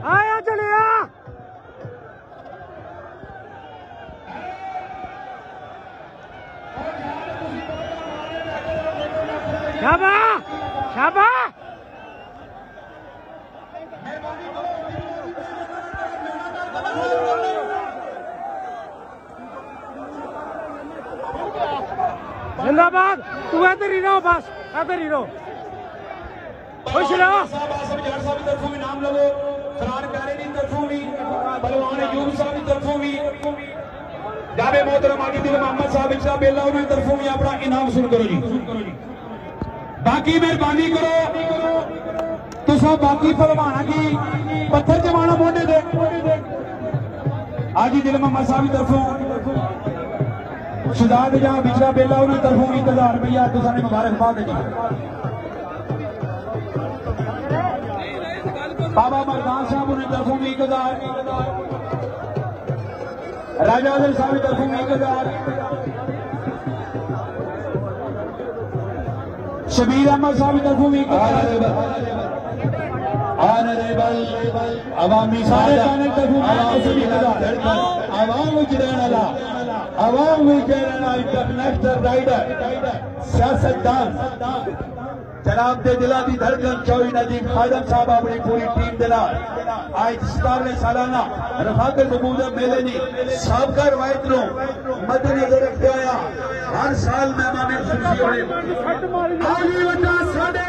आया चलिया शाबा शाबा जिंदाबाद। तू इधर ही रहो, बस इधर ही रहो। खुश रहो। नाम लवो फरार प्यारे दी तरफों भी, बलवान अयूब साहब की तरफों भी, जावे मोहतरम आदि दिल मोहम्मद साहब इचला बेला उन्होंने तरफों भी अपना इनाम सुन करो जी। बाकी मेहरबानी करो तो सब बाकी पहलवाना की पत्थर जमाना मोढ़े दे आदि दिल मोहम्मद साहब की तरफों शुजात जहां बिचला बेला उन्होंने तरफों 1000 रुपया तुसा ने मुबारकबाद जी। बाबा मरदान साहब उन्हें तरफों 1000, राजा आदिल साहब की तरफों 1000, शबीर अहमद साहब की तरफों 1000, अवामी सारे चैनल तरफों आवाम उजरना आवाम इंटरनेशनल राइडर सियासतदान जनाब दे दिला दी धड़कन चौई नजीब खादम साहब अपनी पूरी टीम दे नाल आज 17वें सालाना रफाकत मबूदा मेले दी साबका रवायत नो मद्देनजर रखते होया हर साल मेहमान खुशी होने